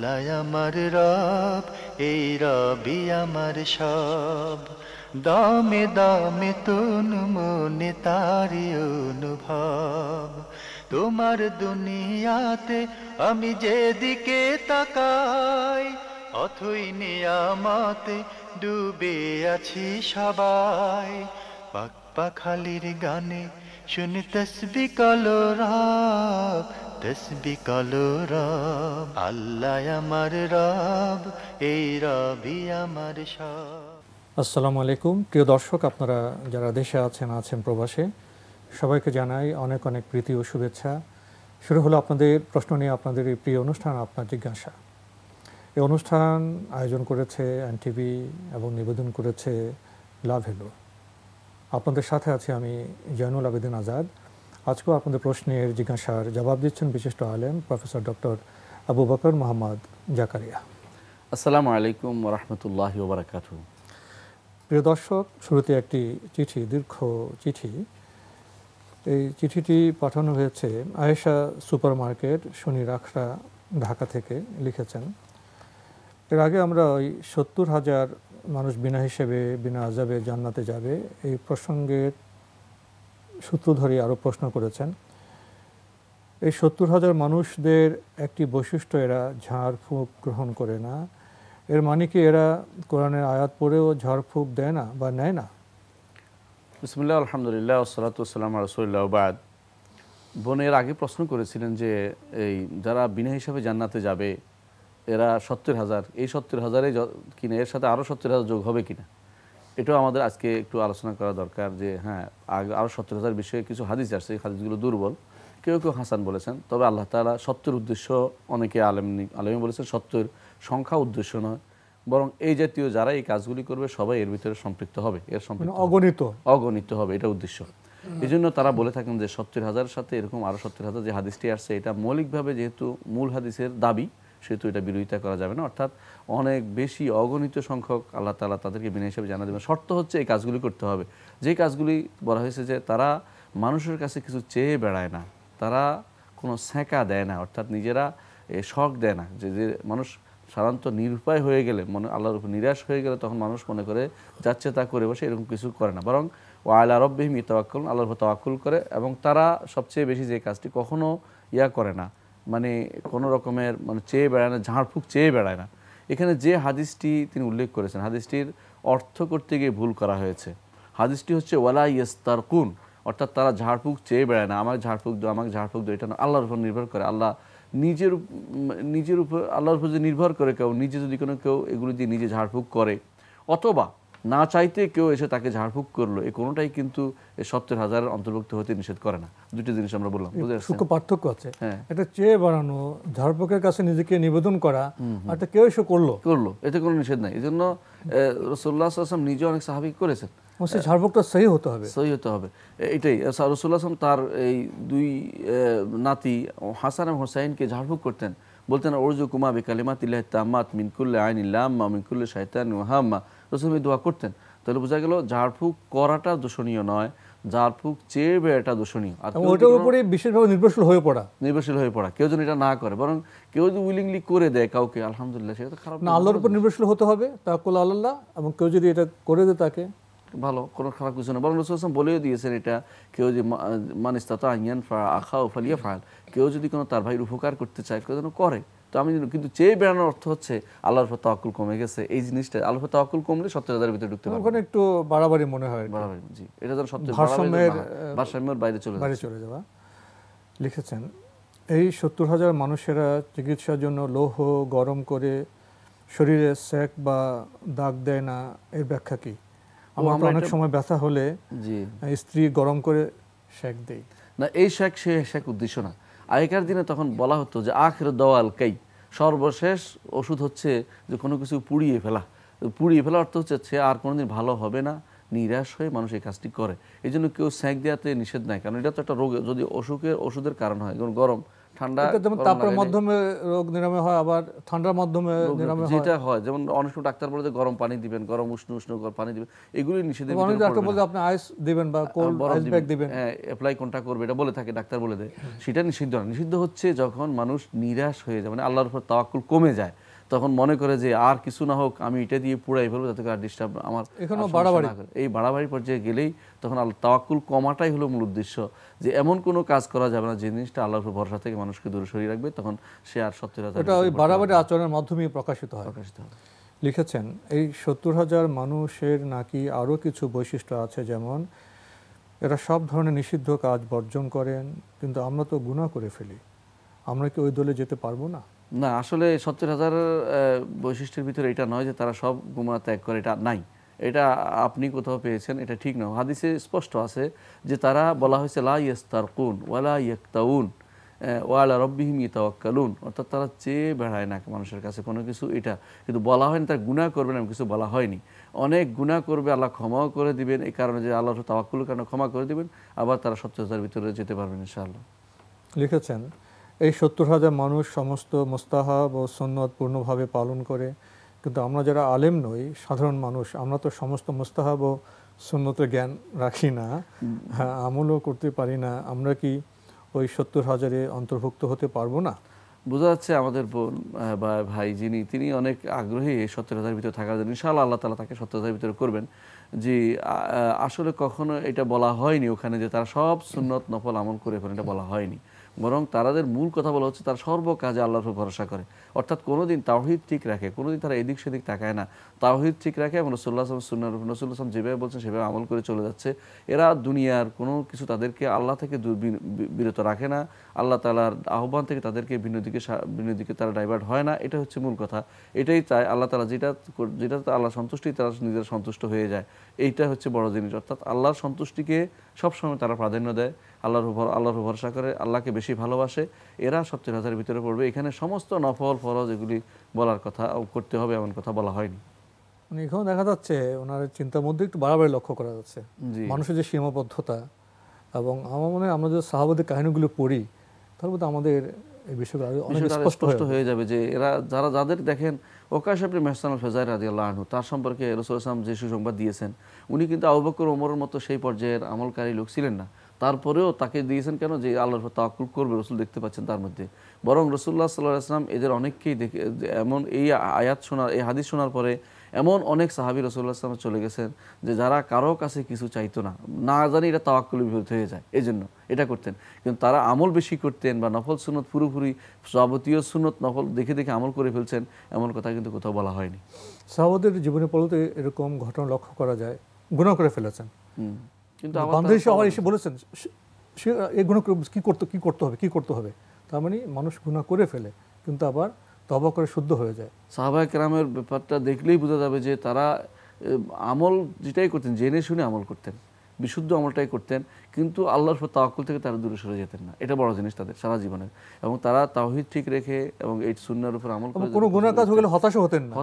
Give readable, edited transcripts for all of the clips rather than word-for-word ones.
আল্লাহ আমার রব, এই রবি আমার সব। দামে দামে তন মনে তারি অনুভব। তোমার দুনিয়াতে আমি যেদিকে তাকাই, অথই নিয়ামতে ডুবে আছি সবাই। পাক পাখালির গানে শুনি তসবি কালো রব, তসবি কালো রব। আল্লাহ আমার রব, এই রবি আমার সব। আসসালামু আলাইকুম প্রিয় দর্শক, আপনারা যারা দেশে আছেন প্রবাসে, সবাইকে জানাই অনেক অনেক প্রীতি ও শুভেচ্ছা। শুরু হলো আপনাদের প্রশ্ন নিয়ে আপনাদের এই প্রিয় অনুষ্ঠান আপনার জিজ্ঞাসা। এই অনুষ্ঠান আয়োজন করেছে এনটিভি এবং নিবেদন করেছে লাভ হেলো। আপনাদের সাথে আছি আমি জয়নুল আবেদিন আজাদ। আজকেও আপনাদের প্রশ্নের জিজ্ঞাসার জবাব দিচ্ছেন বিশিষ্ট আলেম প্রফেসর ডক্টর আবু বকর মোহাম্মদ জাকারিয়া। আসসালামু আলাইকুম ওয়া রাহমাতুল্লাহি ওয়া বারাকাতুহু। প্রিয় দর্শক, শুরুতে একটি চিঠি, দীর্ঘ চিঠি। এই চিঠিটি পাঠানো হয়েছে আয়েশা সুপার মার্কেট, শনি রাখড়া, ঢাকা থেকে লিখেছেন। এর আগে আমরা ওই ৭০,০০০ মানুষ বিনা হিসেবে বিনা আযাবে জান্নাতে যাবে এই প্রসঙ্গের সূত্র ধরে আরও প্রশ্ন করেছেন। এই ৭০,০০০ মানুষদের একটি বৈশিষ্ট্য, এরা ঝাড়ফুঁক গ্রহণ করে না। এর মানে কি এরা কোরআনের আয়াত পড়েও ঝাড়ফুঁক দেয় না বা নেয় না? বিসমিল্লাহ, আলহামদুলিল্লাহ, ওয়াসসালাতু ওয়াসসালামু আলা রাসূলিল্লাহ, বাদ। বোনের আগে প্রশ্ন করেছিলেন যে এই যারা বিনা হিসাবে জান্নাতে যাবে এরা ৭০,০০০, এই ৭০,০০০ কিনা এর সাথে আরও ৭০,০০০ যোগ হবে কিনা, এটাও আমাদের আজকে একটু আলোচনা করা দরকার। যে হ্যাঁ, আরও ৭০,০০০ বিষয়ে কিছু হাদিস আসছে, এই হাদিসগুলো দুর্বল, কেউ কেউ হাসান বলেছেন। তবে আল্লাহ তাআলা ৭০ উদ্দেশ্য, অনেকে আলেমী বলেছেন ৭০ সংখ্যা উদ্দেশ্য নয়, বরং এই জাতীয় যারা এই কাজগুলি করবে সবাই এর ভিতরে সম্পৃক্ত হবে, এর সম্পৃক্ত অগণিত হবে, এটা উদ্দেশ্য। এই জন্য তারা বলে থাকেন যে ৭০,০০০ সাথে এরকম আরও ৭০,০০০ যে হাদিসটি আসছে, এটা মৌলিকভাবে যেহেতু মূল হাদিসের দাবি, সেহেতু এটা বিরোধিতা করা যাবে না। অর্থাৎ অনেক বেশি অগণিত সংখ্যক আল্লাহ তাআলা তাদেরকে বিনা হিসাবে জানা দেবেন। শর্ত হচ্ছে এই কাজগুলি করতে হবে। যে কাজগুলি বলা হয়েছে যে তারা মানুষের কাছে কিছু চেয়ে বেড়ায় না, তারা কোনো সেঁকা দেয় না, অর্থাৎ নিজেরা শখ দেয় না। যে মানুষ সাধারণত নিরুপায় হয়ে গেলে, মনে আল্লাহর উপর নিরাশ হয়ে গেলে তখন মানুষ মনে করে যাচ্ছে তা করে বসে, এরকম কিছু করে না, বরং ওয়া আলা রাব্বিহিম ইয়াতাওয়াক্কালুন, আল্লাহর উপর তাওয়াক্কুল করে। এবং তারা সবচেয়ে বেশি যে কাজটি কখনো করে না, মানে কোনো রকমের চেয়ে বেড়ায় না, ঝাড়ফুঁক চেয়ে বেড়ায় না। এখানে যে হাদিসটি তিনি উল্লেখ করেছেন, হাদিসটির অর্থ করতে গিয়ে ভুল করা হয়েছে। হাদিসটি হচ্ছে ওয়ালা ইয়াস্তারকুন, অর্থাৎ তারা ঝাড়ফুঁক চেয়ে বেড়ায় না, আমাকে ঝাড়ফুঁক দাও, আমাকে ঝাড়ফুঁক দাও, এটা না। আল্লাহর উপর নির্ভর করে, আল্লাহ নিজের উপর, আল্লাহর উপর যদি নির্ভর করে কেউ, নিজে যদি কেউ এগুলো দিয়ে নিজে ঝাড়ফুঁক করে, অথবা না চাইতে কেউ এসে তাকে ঝাড়ফুঁক করলো, এই কোনোটাই কিন্তু ৭০,০০০ অন্তর্ভুক্ত হতে নিষেধ করে না। দুটি জিনিস আমরা বললাম, সূক্ষ্ম পার্থক্য আছে। এটা চেয়ে বাড়ানো, ঝাড়ফুঁকের কাছে নিজেকে নিবেদন করা, আর কেউ এসে করলো, এতে কোনো নিষেধ নাই। এই জন্য রাসূলুল্লাহ সাল্লাল্লাহু আলাইহি ওয়াসাল্লাম নিজে অনেক সাহাবী করেছেন। ঝাড়ফুঁকটা সহি হতে হবে, এটাই রাসূলুল্লাহ সাল্লাল্লাহু আলাইহি ওয়াসাল্লাম তার এই দুই নাতি হাসান এবং হুসাইনকে ঝাড়ফুঁক করতেন, বলতেন উরজুকুমা বিকালিমাতিল্লাহি তাম্মাত মিন কুল্লি আইনিন লাম্মা মিন কুল্লি শাইতানিন ওয়া হাম্মা। রাসূল দোয়া করতেন। তাহলে বোঝা গেল ঝাড়ফুঁক করাটা দোষণীয় নয়, ঝাড়ফুঁক চেয়ে বেড়াটা দোষণীয়। আর ওটার উপরে বিশেষভাবে নির্ভরশীল হয়ে পড়া, কেউ যেন এটা না করে, বরং কেউ যদি উইলিংলি করে দেয় কাউকে, আলহামদুলিল্লাহ, সেটা খারাপ না। আল্লাহর উপর নির্ভরশীল হতে হবে, তাওয়াক্কুল আলাল্লাহ, এবং কেউ যদি এটা করে দেয় তাকে ভালো, কোনো খারাপ কিছু না। বরং রাসূল সাল্লাল্লাহু আলাইহি ওয়াসাল্লাম বলেও দিয়েছেন এটা, কেউ যে মান ইসতাতা আন ইয়ানফা আখাহু ফালিয়াফআল, কেউ যদি কোনো তার ভাইয়ের উপকার করতে চায় কেউ যেন করে। তো আমি কিন্তু চেয়ে বেড়ানোর অর্থ হচ্ছে আল্লাহর উপর তাওয়াক্কুল কমে গেছে, এই জিনিসটা আল্লাহর উপর তাওয়াক্কুল কমলে ৭০,০০০ ভিতরে ঢুকতে পারবে, ওখানে একটু বাড়াবাড়ি মনে হয়, বাড়াবাড়ি। জি, এটা যেন ভারসাম্যের বাইরে চলে যাওয়া। লিখেছেন এই ৭০,০০০ মানুষেরা চিকিৎসার জন্য লৌহ গরম করে শরীরে সেক বা দাগ দেয় না, এর ব্যাখ্যা কি? আমরা অনেক সময় ব্যথা হলে স্ত্রী গরম করে সেক দেই না, এই শেক উদ্দেশ্য না। আগেকার দিনে তখন বলা হতো যে আখির দাওয়াল কাই, সর্বশেষ ওষুধ হচ্ছে যে কোনো কিছু পুড়িয়ে ফেলা অর্থ হচ্ছে সে আর কোনোদিন ভালো হবে না, নিরাশ হয়ে মানুষ এই কাজটি করে। এই জন্য কেউ সেঁক দেওয়াতে নিষেধ নাই, কারণ এটা তো একটা রোগ, যদি ওষুধের কারণ হয়, যেমন গরম ঠান্ডা এটা যেমন তাপের মাধ্যমে রোগ নিরাময় হয়, আবার ঠান্ডার মাধ্যমে নিরাময় হয়। যেটা হয় যেমন অনেক সময় ডাক্তার বলে যে গরম পানি দিবেন, গরম উষ্ণ উষ্ণ পানি দিবেন, এগুলি নিষেধের অনেক ভিতরে ডাক্তার পড়বে বলে না। আপনি আইস দিবেন বা কোল্ড আইস ব্যাগ দিবেন, হ্যাঁ, অ্যাপ্লাই কোনটা করবে এটা বলে থাকে, ডাক্তার বলে দেয়। সেটা নিষিদ্ধ না। নিষিদ্ধ হচ্ছে যখন মানুষ নিরাশ হয়ে যায়, মানে আল্লাহর উপর তাওয়াক্কুল কমে যায়, তখন মনে করে যে আর কিছু না হোক আমি এটা দিয়ে পুরাই ফেলবো, যাতে আর ডিস্টার্ব আমার এখনো আর সমস্যা বাড়াবাড়ি। না করে। এই বাড়াবাড়ি পর্যায়ে গেলেই তখন আল্লাহ তাওয়াক্কুল কমাটাই হলো মূল উদ্দেশ্য, যে এমন কোনো কাজ করা যাবে না যে জিনিসটা আল্লাহর উপর ভরসা থেকে মানুষকে দূরে সরিয়ে রাখবে, তখন সে আর 70,000 এটা ওই বাড়াবাড়ি আচরণের মাধ্যমেই প্রকাশিত হয়। লিখেছেন এই 70,000 মানুষের নাকি আরও কিছু বৈশিষ্ট্য আছে, যেমন এরা সব ধরনের নিষিদ্ধ কাজ বর্জন করেন, কিন্তু আমরা তো গুনাহ করে ফেলি, আমরা কি ওই দলে যেতে পারবো না? না, আসলে 70,000 বৈশিষ্ট্যের ভিতরে এটা নয় যে তারা সব গুনাহ ত্যাগ করে, এটা নাই। এটা আপনি কোথাও পেয়েছেন, এটা ঠিক নয়। হাদিসে স্পষ্ট আছে যে তারা বলা হয়েছে লা ইয়াস্তারকুন ওয়ালা ইয়াক্তাউন ওয়া আলা রাব্বিহিম ইয়াতাওয়াক্কালুন, অর্থাৎ তারা চেয়ে বেড়ায় না মানুষের কাছে কোনো কিছু, এটা কিন্তু বলা হয়নি তারা গুনাহ করবে না, কিছু বলা হয়নি। অনেক গুনাহ করবে, আল্লাহ ক্ষমাও করে দিবেন, এই কারণে যে আল্লাহর তাওয়াক্কুলের কারণে ক্ষমা করে দিবেন, আবার তারা 70,000 ভিতরে যেতে পারবেন ইনশাআল্লাহ। লিখেছেন এই 70,000 মানুষ সমস্ত মুস্তাহাব ও সুন্নত পূর্ণভাবে পালন করে, কিন্তু আমরা যারা আলেম নই, সাধারণ মানুষ, আমরা তো সমস্ত মুস্তাহাব ও সুন্নতের জ্ঞান রাখি না, হ্যাঁ, আমলও করতে পারি না, আমরা কি ওই 70,000-এ অন্তর্ভুক্ত হতে পারবো না? বোঝা যাচ্ছে আমাদের বোন বা ভাই যিনি, তিনি অনেক আগ্রহী এই 70,000 ভিতরে থাকার জন্য। ইনশাআল্লাহ আল্লাহ তাআলা তাকে 70,000 ভিতরে করবেন। যে আসলে কখনো এটা বলা হয়নি ওখানে যে তারা সব সুন্নত নফল আমল করে ফেলেন, এটা বলা হয়নি। বরং তাদের মূল কথা বলা হচ্ছে তারা সর্ব কাজে আল্লাহর উপর ভরসা করে, অর্থাৎ কোনোদিন তাওহীদ ঠিক রাখে, কোনোদিন তারা এদিক সেদিক তাকায় না, তাওহীদ ঠিক রাখে এবং রাসূলুল্লাহ সাল্লাল্লাহু আলাইহি ওয়াসাল্লাম সুন্নাহ রাসূলুল্লাহ যেভাবে বলছেন সেভাবে আমল করে চলে যাচ্ছে। এরা দুনিয়ার কোনো কিছু তাদেরকে আল্লাহ থেকে বিরত রাখে না, আল্লাহ তাআলার আহ্বান থেকে তাদেরকে ভিন্ন দিকে তারা ডাইভার্ট হয় না। এটা হচ্ছে মূল কথা। এটাই চায় আল্লাহ তাআলা, যেটাতে আল্লাহ সন্তুষ্টি, তারা নিজেরা সন্তুষ্ট হয়ে যায়। এইটা হচ্ছে বড় জিনিস, অর্থাৎ আল্লাহর সন্তুষ্টিকে সবসময় তারা প্রাধান্য দেয়, আল্লাহর ভরসা করে, আল্লাহকে বেশি ভালোবাসে। এরা 70,000 ভিতরে পড়বে। এখানে সমস্ত নফল ফরজ এগুলি বলার কথা, করতে হবে এমন কথা বলা হয়নি। মানে এখানে দেখা যাচ্ছে ওনার চিন্তার মধ্যে একটু বাড়াবাড়ি লক্ষ্য করা যাচ্ছে, মানুষের যে সীমাবদ্ধতা। এবং আমার মনে হয় আমরা যে সাহাবাদের কাহিনীগুলো পড়ি, তার মধ্যে আমাদের এই বিষয়গুলো অনেক স্পষ্ট হয়ে যাবে যে এরা যাদের দেখেন ওকাশ ইবনে মেহসান আল-ফাজারি রাদিয়াল্লাহু আনহু, তার সম্পর্কে রাসূল সাল্লাল্লাহু আলাইহি ওয়াসাল্লাম যে সুসংবাদ দিয়েছেন, উনি কিন্তু আবু বকর ওমরের মতো সেই পর্যায়ের আমলকারী লোক ছিলেন না। তারপরেও তাকে দিয়েছেন কেন? যে আল্লাহর উপর তাওয়াক্কুল করবে, রাসূল দেখতে পাচ্ছেন তার মধ্যে। বরং রাসূলুল্লাহ সাল্লাল্লাহু আলাইহি ওয়াসাল্লাম এদের অনেককেই দেখে, এমন এই আয়াত শোনার, এই হাদিস শোনার পরে এমন অনেক সাহাবী রাসূলুল্লাহ সাল্লাল্লাহু আলাইহি ওয়াসাল্লাম চলে গেছেন যে যারা কারো কাছে কিছু চাইতো না, না জানি এটা তাওয়াক্কুলের বিরুদ্ধে হয়ে যায়, এই জন্য এটা করতেন। কিন্তু তারা আমল বেশি করতেন বা নফল সুন্নত পুরোপুরি যাবতীয় সুন্নত নফল দেখে দেখে আমল করে ফেলছেন, এমন কথা কিন্তু কোথাও বলা হয়নি। সাহাবাদের জীবনে পড়তে এরকম ঘটনা লক্ষ্য করা যায়, গুনাহ করে ফেলেছেন, কিন্তু বান্ধবী আবার এসে বলেছেন সে এই গুনাহ কি করতে হবে। তার মানে মানুষ গুনাহ করে ফেলে কিন্তু আবার তওবা করে শুদ্ধ হয়ে যায়। সাহাবায়ে কেরামের ব্যাপারটা দেখলেই বোঝা যাবে যে তারা আমল যেটাই করতেন জেনে শুনে আমল করতেন, বিশুদ্ধ আমলটাই করতেন, কিন্তু আল্লাহর উপর তাওয়াক্কুল থেকে তারা দূরে সরে যেতেন না। এটা বড় জিনিস তাদের সারা জীবনের। এবং তারা তাওহীদ ঠিক রেখে এবং এই সুন্নাহর উপর আমল করে কোনো গুনাহ কাজ হয়ে গেলে হতাশ হতেন না।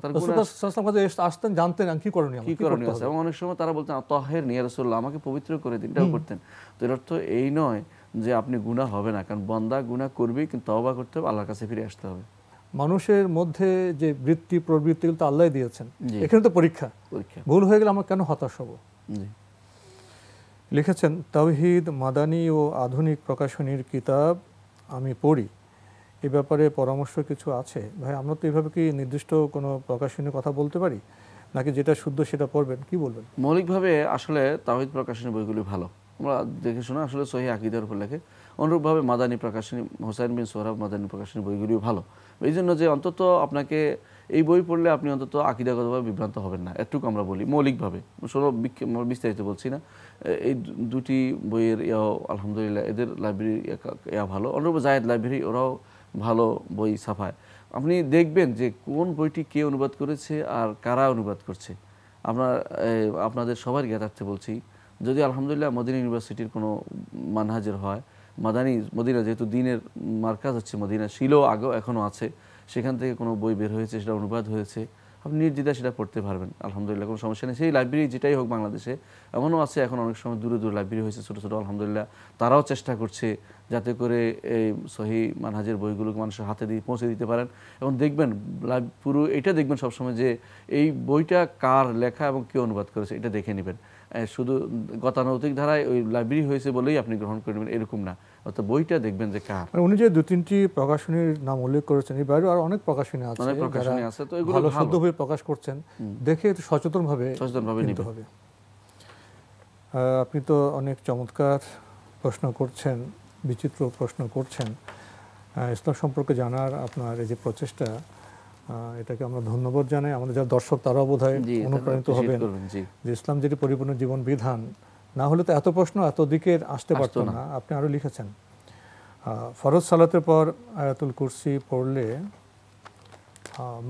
তার রাসূলুল্লাহ সাল্লাল্লাহু আলাইহি ওয়াসাল্লাম আসতেন, জানতেন কি করণীয় আছে। এবং অনেক সময় তারা বলতেন তাহেরনি ইয়া রাসূলুল্লাহ, আমাকে পবিত্র করে দিন, এটাও করতেন। তো এর অর্থ এই নয় যে আপনি গুনাহ হবে না, কারণ বান্দা গুনাহ করবেই, কিন্তু তওবা করতে হবে, আল্লাহর কাছে ফিরে আসতে হবে। মানুষের মধ্যে যে বৃত্তি প্রবৃত্তিগুলো তো আল্লাহ দিয়েছেন, এখানে তো পরীক্ষা, ভুল হয়ে গেলে আমরা কেন হতাশ হব? লিখেছেন তাওহীদ মাদানী ও আধুনিক প্রকাশনীর কিতাব আমি পড়ি, এ ব্যাপারে পরামর্শ কিছু আছে? ভাই, আমরা তো এইভাবে কি নির্দিষ্ট কোনো প্রকাশনীর কথা বলতে পারি, নাকি যেটা শুদ্ধ সেটা পড়বেন? কি বলবেন? মৌলিকভাবে আসলে তাওহীদ প্রকাশনী বইগুলি ভালো, আমরা দেখে শোনা আসলে সহিহ আকীদার উপর লেখে। অনুরূপভাবে মাদানী প্রকাশনী, হোসাইন বিন সোহরাব মাদানী প্রকাশনী বইগুলিও ভালো। এই জন্য যে অন্তত আপনাকে এই বই পড়লে আপনি অন্তত আকীদাগতভাবে বিভ্রান্ত হবেন না, এটুকু আমরা বলি মৌলিকভাবে, বিস্তারিত বলছি না। এই দুটি বইয়ের আলহামদুলিল্লাহ এদের লাইব্রেরি ভালো। অনুরূপ জায়েদ লাইব্রেরি, ওরাও ভালো বই ছাপায়। আপনি দেখবেন যে কোন বইটি কে অনুবাদ করেছে আর কারা অনুবাদ করছে। আপনাদের সবার জ্ঞাতার্থে বলছি, যদি আলহামদুলিল্লাহ মদিনা ইউনিভার্সিটির কোনো মানহাজের হয়, মদিনা যেহেতু দ্বীনের মার্কাজ হচ্ছে মদিনা, ছিল আগেও এখনও আছে, সেখান থেকে কোনো বই বের হয়েছে, সেটা অনুবাদ হয়েছে, আপনি নির্দ্বিধায় সেটা পড়তে পারবেন, আলহামদুলিল্লাহ কোনো সমস্যা নেই। সেই লাইব্রেরি যেটাই হোক বাংলাদেশে, এমনও আছে এখন অনেক সময় দূরে দূরে লাইব্রেরি হয়েছে ছোটো ছোটো, আলহামদুলিল্লাহ তারাও চেষ্টা করছে যাতে করে এই সহি মানহাজের বইগুলোকে মানুষের হাতে দিয়ে পৌঁছে দিতে পারেন। এবং দেখবেন পুরো এটা দেখবেন সবসময় যে এই বইটা কার লেখা এবং কে অনুবাদ করেছে এটা দেখে নেবেন। শুধু গতানৈতিক ধারায় ওই লাইব্রেরি হয়েছে বলেই আপনি গ্রহণ করে নেবেন এরকম না, অর্থাৎ বইটা দেখবেন যে কার। উনি যে 2-3টি প্রকাশনীর নাম উল্লেখ করেছেন, এই বাইরেও আর অনেক প্রকাশনী আছে, অনেক প্রকাশনী আছে, তো এগুলো ভালো শুদ্ধ হয়ে প্রকাশ করছেন, দেখে সচেতনভাবে নিতে হবে। আপনি তো অনেক চমৎকার প্রশ্ন করছেন, বিচিত্র প্রশ্ন করছেন। ইসলাম সম্পর্কে জানার আপনার এই যে প্রচেষ্টা, এটাকে আমরা ধন্যবাদ জানাই। আমাদের যারা দর্শক তারাও বোধহয় অনুপ্রাণিত হবেন যে ইসলাম যেটি পরিপূর্ণ জীবন বিধান, না হলে তো এত প্রশ্ন এত দিকের আসতে পারতো না। আপনি আরও লিখেছেন ফরজ সালাতের পর আয়াতুল কুরসি পড়লে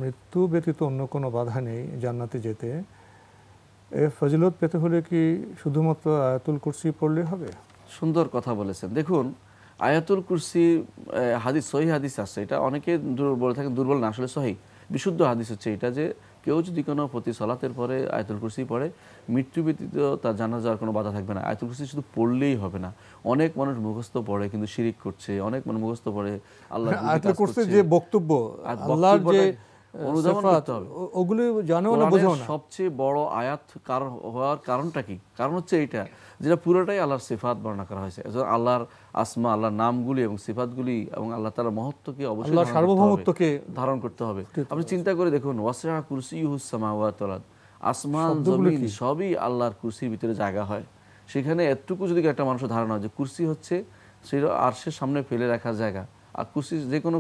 মৃত্যু ব্যতীত অন্য কোনো বাধা নেই জান্নাতে যেতে। ফজিলত পেতে হলে কি শুধুমাত্র আয়াতুল কুরসি পড়লে হবে? সুন্দর কথা বলেছেন। দেখুন আয়াতুল কুরসি হাদিস, সহি হাদিস আছে, এটা অনেকে বলে থাকেন দুর্বল না, আসলে সহি বিশুদ্ধ হাদিস হচ্ছে এটা যে কেউ যদি কোনো প্রতি সালাতের পরে আয়াতুল কুরসি পড়ে মৃত্যু ব্যতীত তার জানা যাওয়ার কোনো বাধা থাকবে না। আয়াতুল কুরসি শুধু পড়লেই হবে না, অনেক মানুষ মুখস্থ পড়ে কিন্তু শিরিক করছে, অনেক মানুষ মুখস্থ পড়ে আল্লাহ আয়াতুল কুরসির যে বক্তব্য, আল্লাহর যে অনুধাবন করতে হবে, ওগুলো জানো না বোঝো না। সবচেয়ে বড় আয়াত হওয়ার কারণটা কি? কারণ হচ্ছে এইটা যেটা পুরোটাই আল্লাহর সিফাত বর্ণনা করা হয়েছে। আল্লাহর আসমা, আল্লাহর নামগুলি এবং সিফাতগুলি এবং আল্লাহ তাআলার মহত্বকে অবশ্যই সার্বভৌমত্বকে ধারণ করতে হবে। আপনি চিন্তা করে দেখুন, ওয়াসিআ কুরসিয়ুহুস সামাওয়াতি ওয়াল আরদ, আসমান জমিন সবই আল্লাহর কুরসির ভিতরে জায়গা হয়। সেখানে এতটুকু যদি একটা মানুষের ধারণা হয় যে কুরসি হচ্ছে সেটা আরশের সামনে ফেলে রাখার জায়গা, আর কুরসি যে কোনো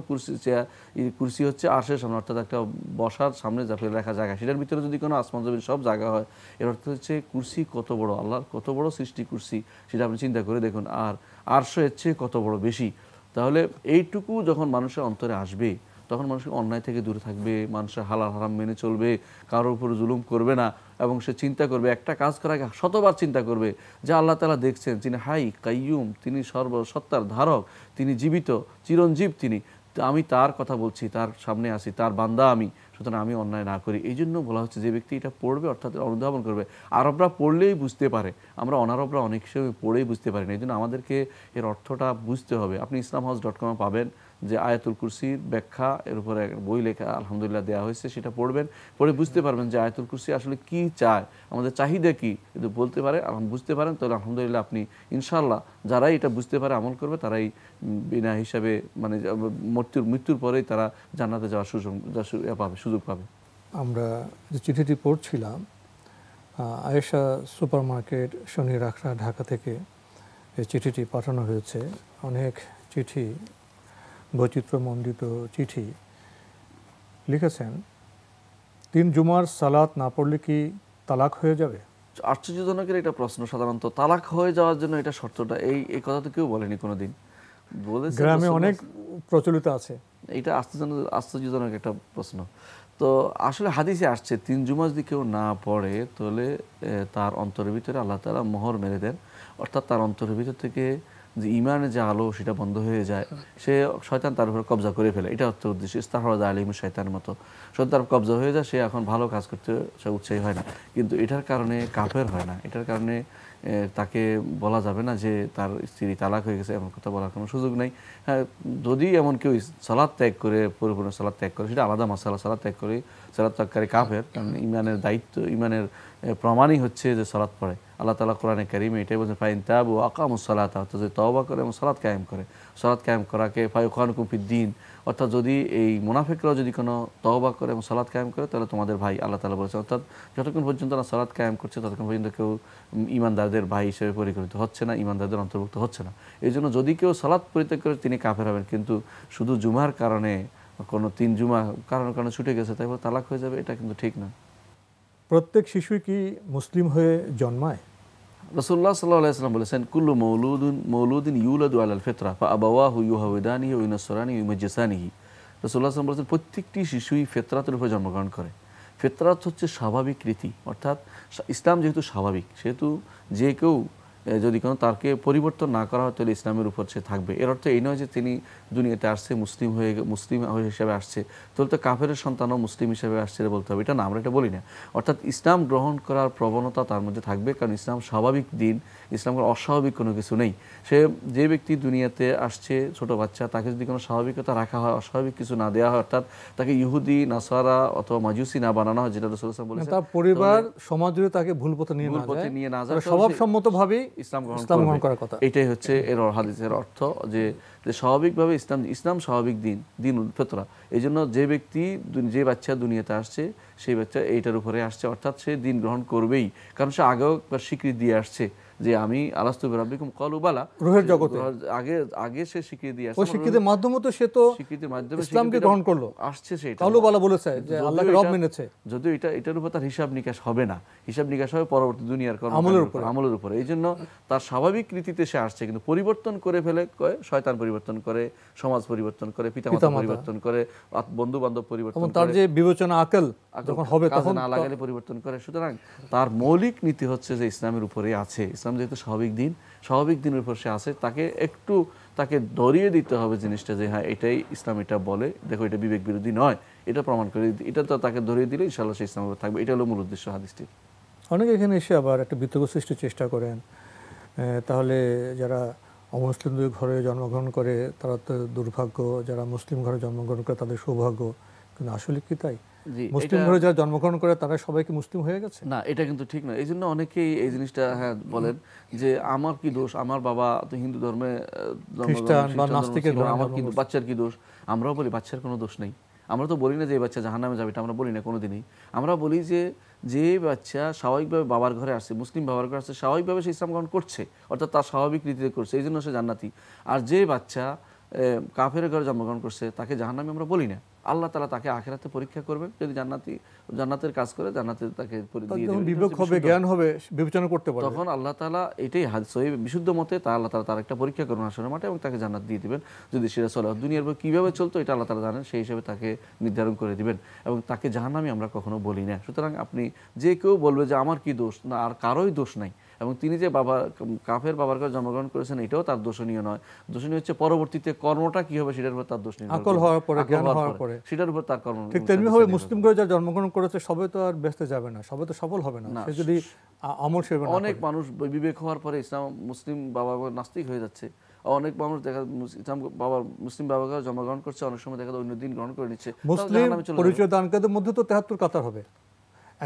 কুরসি হচ্ছে আরশের সামনে, অর্থাৎ একটা বসার সামনে যা ফেলে রাখা জায়গা, সেটার ভিতরে যদি কোনো আসমান জমিন সব জায়গা হয়, এর অর্থ হচ্ছে কুরসি কত বড়, আল্লাহর কত বড় সৃষ্টি কুরসি, সেটা আপনি চিন্তা করে দেখুন। আর আরশ এর চেয়ে কত বড় বেশি। তাহলে এইটুকু যখন মানুষের অন্তরে আসবে তখন মানুষের অন্যায় থেকে দূরে থাকবে, মানুষের হালাল হারাম মেনে চলবে, কারোর উপর জুলুম করবে না, এবং সে চিন্তা করবে, একটা কাজ করার আগে শতবার চিন্তা করবে যে আল্লাহ তাআলা দেখছেন, তিনি হাই কাইয়ুম, তিনি সর্বসত্তার ধারক, তিনি জীবিত চিরঞ্জীব, তিনি, আমি তার কথা বলছি, তার সামনে আছি, তার বান্দা আমি, সুতরাং আমি অন্যায় না করি। এই জন্য বলা হচ্ছে যে ব্যক্তি এটা পড়বে অর্থাৎ অনুধাবন করবে। আরবরা পড়লেই বুঝতে পারে, আমরা অনারবরা অনেক সময় পড়েই বুঝতে পারি না। এই জন্য আমাদেরকে এর অর্থটা বুঝতে হবে। আপনি islamhouse.com পাবেন যে আয়াতুল কুরসির ব্যাখ্যা, এর উপরে বই লেখা আলহামদুলিল্লাহ দেওয়া হয়েছে, সেটা পড়বেন, পড়ে বুঝতে পারবেন যে আয়াতুল কুরসি আসলে কি চায়, আমাদের চাহিদা কি, যদি বলতে পারে বুঝতে পারেন তাহলে আলহামদুলিল্লাহ আপনি ইনশাআল্লাহ যারাই এটা বুঝতে পারে আমল করবে তারাই বিনা হিসাবে মানে মৃত্যুর পরেই তারা জান্নাতে যাওয়ার সুযোগ পাবে। আমরা যে চিঠিটি পড়ছিলাম, আয়েশা সুপার মার্কেট, শনি রাখরা, ঢাকা থেকে এই চিঠিটি পাঠানো হয়েছে। অনেক চিঠি, বৈচিত্র্যমণ্ডিত চিঠি লিখেছেন। 3 জুমার সালাত না পড়লে কি তালাক হয়ে যাবে? আশ্চর্যজনকের এটা প্রশ্ন। সাধারণত তালাক হয়ে যাওয়ার জন্য এটা শর্তটা, এই কথা তো কেউ বলেনি কোনোদিন, বলেছে গ্রামে অনেক প্রচলিত আছে। এটা আশ্চর্যজনক একটা প্রশ্ন। তো আসলে হাদিসে আসছে 3 জুমা যদি কেউ না পড়ে তাহলে তার অন্তরের ভিতরে আল্লাহ তাআলা মোহর মেরে দেন, অর্থাৎ তার অন্তরের ভিতর থেকে যে ইমানের যে আলো সেটা বন্ধ হয়ে যায়, সে শয়তান তার উপর কবজা করে ফেলে। এটা হচ্ছে উদ্দেশ্য, ইস্তাহওয়াযা আলাইহিম শয়তানের মতো শয়তান তার কবজা হয়ে যায়, সে এখন ভালো কাজ করতে সে উৎসাহী হয় না। কিন্তু এটার কারণে কাফের হয় না, এটার কারণে তাকে বলা যাবে না যে তার স্ত্রী তালাক হয়ে গেছে, এমন কথা বলার কোনো সুযোগ নেই। হ্যাঁ, যদি এমন কেউ সালাত ত্যাগ করে, পরিপূর্ণ সালাত ত্যাগ করে, সেটা আলাদা মাসালা। সালাত ত্যাগ করে, সালাত ত্যাগকারী কাফের, কারণ ইমানের দায়িত্ব, ইমানের প্রমাণই হচ্ছে যে সালাত পড়ে। আল্লাহ তাআলা কোরআনে কারীমে এটাই বলছেন, ফাইন তাবু আকামুস সালাতা, অর্থাৎ যে তওবা করে এবং সালাত কায়েম করে। সালাত কায়েম করাকে ফায়ুখানুকুম ফিদ্দিন, অর্থাৎ যদি এই মুনাফিকরাও যদি কোনো তওবা করে এবং সালাত কায়েম করে তাহলে তোমাদের ভাই, আল্লাহ তাআলা বলেছেন। অর্থাৎ যতক্ষণ পর্যন্ত না সালাত কায়েম করছে ততক্ষণ পর্যন্ত কেউ ইমানদারদের ভাই হিসেবে পরিগণিত হচ্ছে না, ইমানদারদের অন্তর্ভুক্ত হচ্ছে না। এই জন্য যদি কেউ সালাত পরিত্যাগ করে তিনি কাফের হবেন, কিন্তু শুধু জুমার কারণে, কোনো 3 জুমা কারণে ছুটে গেছে তাই বলে তালাক হয়ে যাবে, এটা কিন্তু ঠিক না। প্রত্যেক শিশুই কি মুসলিম হয়ে জন্মায়? রাসূলুল্লাহ সাল্লাল্লাহু আলাইহি ওয়াসাল্লাম বলেছেন, কুল্লু মাউলুদিন ইউলাদু আলাল ফিতরা ফাআবাওয়াহু ইউহাউদানিহি ওয়া ইউনাসরানিহি ওয়া ইউমাজ্জিসানিহি। রাসূলুল্লাহ সাল্লাল্লাহু আলাইহি ওয়াসাল্লাম বলেছেন, প্রত্যেকটি শিশুই ফিতরাতের উপর জন্মগ্রহণ করে। ফিতরাত হচ্ছে স্বাভাবিক রীতি, অর্থাৎ ইসলাম যেহেতু স্বাভাবিক, সেহেতু যে কেউ যদি কোনো তাকে পরিবর্তন না করা হয় তাহলে ইসলামের উপর সে থাকবে। এর অর্থ এই নয় যে তিনি দুনিয়াতে আসছে মুসলিম হিসেবে আসছে তাহলে তো কাফের সন্তানও মুসলিম হিসেবে আসছে বলতে হবে, এটা না, আমরা এটা বলি না। অর্থাৎ ইসলাম গ্রহণ করার প্রবণতা তার মধ্যে থাকবে, কারণ ইসলাম স্বাভাবিক দিন, ইসলামের অস্বাভাবিক কোনো কিছু নেই। সে যে ব্যক্তি দুনিয়াতে আসছে ছোট বাচ্চা, তাকে যদি কোনো স্বাভাবিকতা রাখা হয়, অস্বাভাবিক কিছু না দেওয়া হয়, অর্থাৎ তাকে ইহুদি নাসারা অথবা মাজুসি না বানানো হয়, যেটা রাসূল সাল্লাল্লাহু আলাইহি ওয়াসাল্লাম বলেছেন, তার পরিবার সমাজ যদি তাকে ভুল পথে নিয়ে না যায় স্বভাবসম্মতভাবে ইসলাম গ্রহণ করার কথা। এটাই হচ্ছে এর হাদিসের অর্থ, যে স্বাভাবিকভাবে ইসলাম স্বাভাবিক দিন ফিতরা। এই জন্য যে ব্যক্তি যে বাচ্চা দুনিয়াতে আসছে সেই বাচ্চা এইটার উপরে আসছে, অর্থাৎ সে দিন গ্রহণ করবেই, কারণ সে আগেও স্বীকৃতি দিয়ে আসছে যে আমি আলাস্তু বিরাব্বিকুম ক্বালু বালা, রূহের জগতে আগে সে স্বীকৃতি দিয়ে আসছে, ওই স্বীকৃতির মাধ্যমে তো সে তো স্বীকৃতির মাধ্যমে ইসলামকে গ্রহণ করলো, আসছে সেটা ক্বালু বালা বলেছে যে আল্লাহকে রব মেনেছে। যদিও এটার উপর তার হিসাব নিকাশ হবে না, হিসাব নিকাশ হবে পরবর্তী দুনিয়ার আমলের উপর। এই জন্য তার স্বাভাবিক রীতিতে সে আসছে, কিন্তু পরিবর্তন করে ফেলে শয়তান পরিবর্তন করে, সমাজ পরিবর্তন করে, পিতামাতা পরিবর্তন করে, বন্ধু বান্ধব পরিবর্তন করে, তার যে বিবেচনা আকল যখন হবে তখন না লাগালে পরিবর্তন করে। সুতরাং তার মৌলিক নীতি হচ্ছে যে ইসলামের উপরে আছে, ইসলাম যেহেতু স্বাভাবিক দিনের উপর সে আছে, তাকে ধরিয়ে দিতে হবে জিনিসটা যে হ্যাঁ এটাই ইসলাম, এটা বলে দেখো এটা বিবেক বিরোধী নয়, এটা প্রমাণ করে, এটা তো তাকে ধরিয়ে দিলে ইনশাআল্লাহ সে ইসলামের উপর থাকবে। এটা হলো মূল উদ্দেশ্য হাদিসটির। অনেকে এখানে এসে আবার একটা বিতর্ক সৃষ্টির চেষ্টা করেন, তাহলে যারা অমুসলিমদের ঘরে জন্মগ্রহণ করে তারা তো দুর্ভাগ্য, যারা মুসলিম ঘরে জন্মগ্রহণ করে তাদের সৌভাগ্য, কিন্তু আসলে কি তাই? মুসলিম ঘরে যারা জন্মগ্রহণ করে তারা সবাই কি মুসলিম হয়ে গেছে? না, এটা কিন্তু ঠিক না। এই জন্য অনেকেই এই জিনিসটা বলেন যে আমার কি দোষ, আমার বাবা তো হিন্দু ধর্মে খ্রিস্টান বা নাস্তিকের ঘরে, আমার কি বাচ্চার কি দোষ? আমরাও বলি বাচ্চার কোনো দোষ নেই। আমরা তো বলি না যে এই বাচ্চা জাহান্নামে যাবে, এটা আমরা বলি না কোনোদিনই। আমরা বলি যে বাচ্চা স্বাভাবিকভাবে বাবার ঘরে আসছে, মুসলিম বাবার ঘরে আসছে, স্বাভাবিকভাবে সে ইসলাম গ্রহণ করছে, অর্থাৎ তার স্বাভাবিক রীতিতে করছে, এই জন্য সে জান্নাতি। আর যে বাচ্চা কাফের ঘরে জন্মগ্রহণ করছে তাকে জাহান্নামী আমরা বলি না। আল্লাহ তাআলা তাকে আখিরাতে পরীক্ষা করবেন, যদি জান্নাতের কাজ করে জান্নাতে তাকে দিয়ে দিবেন, বিবেক হবে, জ্ঞান হবে, বিবেচনা করতে পারবে, তখন আল্লাহ তাআলা এটাই সহিহ বিশুদ্ধ মতে আল্লাহ তাআলা তার একটা পরীক্ষা করবেন হাশরের মাঠে এবং তাকে জান্নাত দিয়ে দিবেন। যদি সেটা চলে দুনিয়ার উপর কিভাবে চলতো এটা আল্লাহ তাআলা জানেন, সেই হিসেবে তাকে নির্ধারণ করে দিবেন, এবং তাকে জাহান্নামী আমরা কখনো বলি না। সুতরাং আপনি যে কেউ বলবে যে আমার কি দোষ, না, আর কারোই দোষ নাই। এবং তিনি যে কাফের বাবার ঘরে জন্মগ্রহণ করেছেন এটাও তার দোষণীয় নয়। দোষণীয় হচ্ছে পরবর্তীতে কর্মটা কি হবে সেটার উপর তার দোষ নির্ভর করে, আকল হওয়ার পরে, জ্ঞান হওয়ার পরে সেটার উপর তার কর্ম। ঠিক তেমনি ভাবে মুসলিম ঘরে যারা জন্মগ্রহণ করেছে সবাই তো আর বেঁচতে যাবে না, সবাই তো সফল হবে না। সে যদি আমল সেবা না করে, অনেক মানুষ বিবেক হওয়ার পরে মুসলিম বাবা নাস্তিক হয়ে যাচ্ছে। অনেক মানুষ দেখা মুসলিম বাবা জন্মগ্রহণ করছে, অনেক সময় দেখা অন্য দিন গ্রহণ করে নিচ্ছে। মুসলিম পরিচয় দানকারীদের মধ্যে তো 73 কাতার হবে,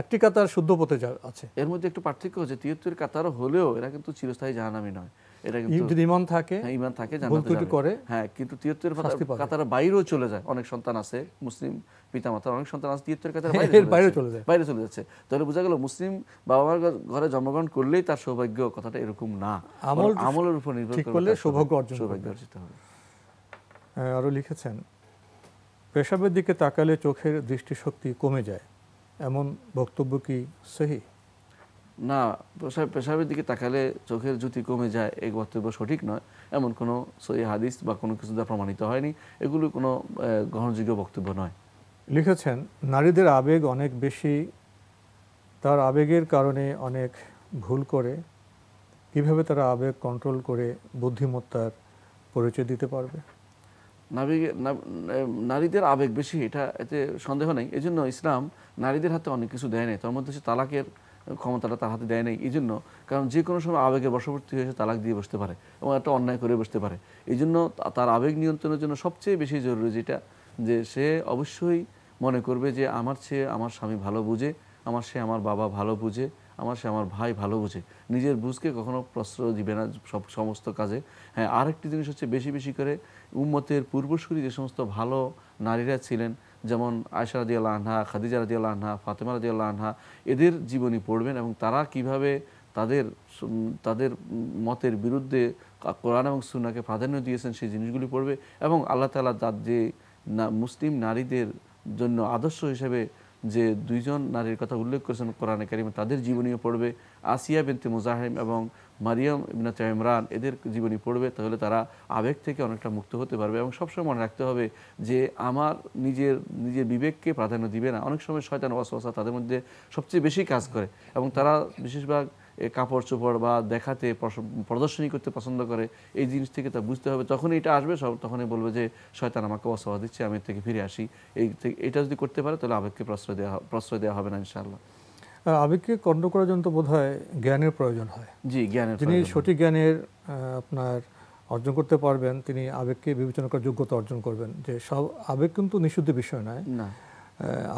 একটি কাতার শুদ্ধ পথে আছে। এর মধ্যে একটু পার্থক্য হচ্ছে 73 কাতার হলেও এরা কিন্তু চিরস্থায়ী জাহান্নামী নয়। এটা কিন্তু যদি ঈমান থাকে, ঈমান থাকে জান্নাতে যাবে। হ্যাঁ, কিন্তু 73 কাতারের বাইরেও চলে যায়। অনেক সন্তান আছে মুসলিম পিতামাতার, অনেক সন্তান আছে 73 কাতারের বাইরে চলে যাচ্ছে। তাহলে বোঝা গেল মুসলিম বাবা মার ঘরে জন্মগ্রহণ করলেই তার সৌভাগ্য, কথাটা এরকম না। আমলের উপর নির্ভর করে সৌভাগ্য অর্জিত হবে। আরো লিখেছেন, পেশাবের দিকে তাকালে চোখের দৃষ্টিশক্তি কমে যায়, এমন বক্তব্য কি সহিহ? না, পেশাবের দিকে তাকালে চোখের জ্যোতি কমে যায় এই বক্তব্য সঠিক নয়। এমন কোনো সহিহ হাদিস বা কোনো কিছু দ্বারা প্রমাণিত হয়নি, এগুলো কোনো গ্রহণযোগ্য বক্তব্য নয়। লিখেছেন, নারীদের আবেগ অনেক বেশি, তার আবেগের কারণে অনেক ভুল করে, কিভাবে তারা আবেগ কন্ট্রোল করে বুদ্ধিমত্তার পরিচয় দিতে পারবে? নারীদের আবেগ বেশি, এতে সন্দেহ নেই। এই জন্য ইসলাম নারীদের হাতে অনেক কিছু দেয় নাই, তার মধ্যে সে তালাকের ক্ষমতাটা তার হাতে দেয় নাই। এই জন্য, কারণ যে কোনো সময় আবেগের বশবর্তী হয়ে তালাক দিয়ে বসতে পারে এবং একটা অন্যায় করে বসতে পারে। এই জন্য তার আবেগ নিয়ন্ত্রণের জন্য সবচেয়ে বেশি জরুরি যেটা, যে সে অবশ্যই মনে করবে যে আমার চেয়ে আমার স্বামী ভালো বুঝে, আমার বাবা ভালো বুঝে, আমার ভাই ভালো বুঝে, নিজের বুঝকে কখনো প্রশ্রয় দিবে না সমস্ত কাজে। হ্যাঁ, আরেকটি জিনিস হচ্ছে বেশি বেশি করে উম্মতের পূর্বসূরি যে সমস্ত ভালো নারীরা ছিলেন, যেমন আয়েশা রাদিয়াল্লাহু আনহা, খাদিজা রাদিয়াল্লাহু আনহা, ফাতেমা রাদিয়াল্লাহু আনহা, এদের জীবনী পড়বেন এবং তারা কিভাবে তাদের মতের বিরুদ্ধে কোরআন এবং সুন্নাহকে প্রাধান্য দিয়েছেন সেই জিনিসগুলি পড়বে। এবং আল্লাহ তাআলা যে মুসলিম নারীদের জন্য আদর্শ হিসেবে যে দুইজন নারীর কথা উল্লেখ করেছেন কোরআনে কারিমে, তাদের জীবনীও পড়বে। আসিয়া বিনতে মুজাহিম এবং মারিয়াম ইবনাতে ইমরান, এদের জীবনী পড়বে। তাহলে তারা আবেগ থেকে অনেকটা মুক্ত হতে পারবে। এবং সবসময় মনে রাখতে হবে যে আমার নিজের বিবেককে প্রাধান্য দিবে না। অনেক সময় শয়তান ওয়াসওয়াসা তাদের মধ্যে সবচেয়ে বেশি কাজ করে এবং তারা বেশিরভাগ কাপড় চোপড় বা দেখাতে প্রদর্শনী করতে পছন্দ করে, এই জিনিস থেকে তা বুঝতে হবে। তখনই এটা আসবে, সব তখনই বলবে যে শয়তান আমাকে ওয়াসওয়াসা দিচ্ছে, আমি এর থেকে ফিরে আসি। এটা যদি করতে পারে তাহলে আবেগকে প্রশ্রয় দেওয়া হবে না ইনশাআল্লাহ। আবেগকে কন্ট্রোল করার জন্য তো বোধহয় জ্ঞানের প্রয়োজন হয়। জি, জ্ঞানের যিনি সঠিক জ্ঞানের আপনার অর্জন করতে পারবেন, তিনি আবেগকে বিবেচনা করার যোগ্যতা অর্জন করবেন। যে সব আবেগ কিন্তু নিষিদ্ধ বিষয় নয়,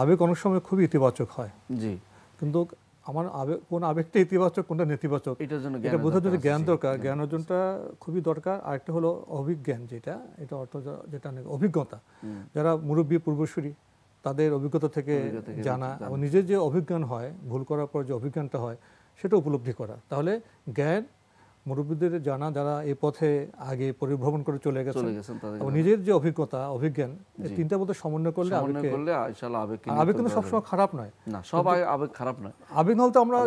আবেগ অনেক সময় খুবই ইতিবাচক হয়। জি, কিন্তু আমার আবেগ, কোন আবেগটা ইতিবাচক কোনটা নেতিবাচক, এটা বোঝার জন্য জ্ঞান দরকার। জ্ঞান অর্জনটা খুবই দরকার। আরেকটা হলো অভিজ্ঞান, এটা অর্থ যেটা অভিজ্ঞতা। যারা মুরব্বী পূর্বসূরি, তাদের অভিজ্ঞতা থেকে জানা এবং নিজের যে অভিজ্ঞান হয়, ভুল করার পর যে অভিজ্ঞানটা হয় সেটা উপলব্ধি করা। তাহলে জ্ঞান, মুরব্বীদের জানা, যারা এই পথে আগে পরিভ্রমণ করে চলে গেছেন, এবং নিজের যে অভিজ্ঞতা, অভিজ্ঞান, এই তিনটা মধ্যে সমন্বয় করলে আবেগ কিন্তু সবসময় খারাপ নয়। না, সব আবেগ খারাপ নয়। আবেগ হলে তো আমরা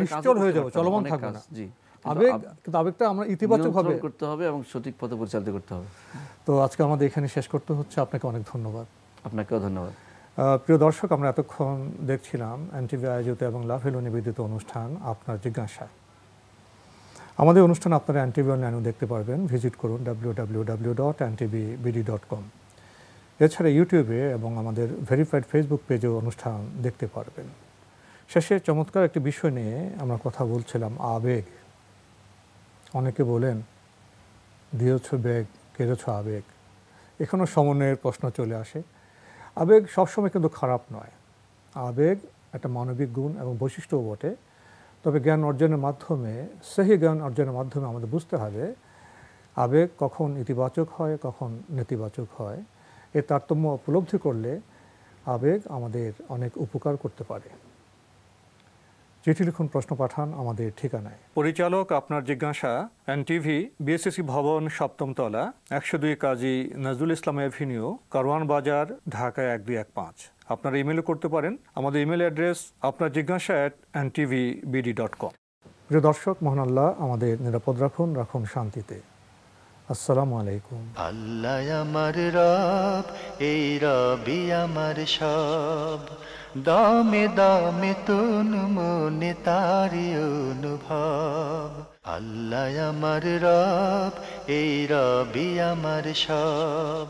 নিশ্চল হয়ে যাবো, চলমান থাকবো না। আবেগ, কিন্তু আবেগটা আমরা ইতিবাচক ভাবে করতে হবে এবং সঠিক পথে পরিচালিত করতে হবে। তো আজকে আমাদের এখানে শেষ করতে হচ্ছে। আপনাকে অনেক ধন্যবাদ। আপনাকেও ধন্যবাদ। প্রিয় দর্শক, আমরা এতক্ষণ দেখছিলাম এনটিভি আয়োজিত এবং লাভেলো নিবেদিত অনুষ্ঠান আপনার জিজ্ঞাসা। আমাদের অনুষ্ঠান আপনারা এনটিভি অনলাইনে দেখতে পারবেন। ভিজিট করুন www.ntvbd.com। এছাড়া ইউটিউবে এবং আমাদের ভেরিফাইড ফেসবুক পেজেও অনুষ্ঠান দেখতে পারবেন। শেষে চমৎকার একটি বিষয় নিয়ে আমরা কথা বলছিলাম, আবেগ। অনেকে বলেন দিয়েছ বেগ, কেড়েছ আবেগ। এখানেও সমন্বয়ের প্রশ্ন চলে আসে। আবেগ সবসময় কিন্তু খারাপ নয়। আবেগ একটা মানবিক গুণ এবং বৈশিষ্ট্যও বটে। তবে জ্ঞান অর্জনের মাধ্যমে, সহি জ্ঞান অর্জনের মাধ্যমে আমাদের বুঝতে হবে আবেগ কখন ইতিবাচক হয়, কখন নেতিবাচক হয়। এর তারতম্য উপলব্ধি করলে আবেগ আমাদের অনেক উপকার করতে পারে। চিঠি লিখুন, প্রশ্ন পাঠান আমাদের ঠিকানায়। পরিচালক আপনার জিজ্ঞাসা, এনটিভি, বিএসসি ভবন, 7ম তলা, 102 কাজী নজরুল ইসলাম এভিনিউ, কারওয়ান বাজার, ঢাকা 1215। আপনারা ইমেলও করতে পারেন। আমাদের ইমেল অ্যাড্রেস আপনার জিজ্ঞাসা @ntvbd.com। প্রিয় দর্শক, মহান আল্লাহ আমাদের নিরাপদ রাখুন, রাখুন শান্তিতে। আসসালামু আলাইকুম। আল্লাহ আমার রব, এই রবি আমার সব, দামে দামে তুন মনে তারি অনুভব। আল্লাহ আমার রব, এই রবি আমার সব।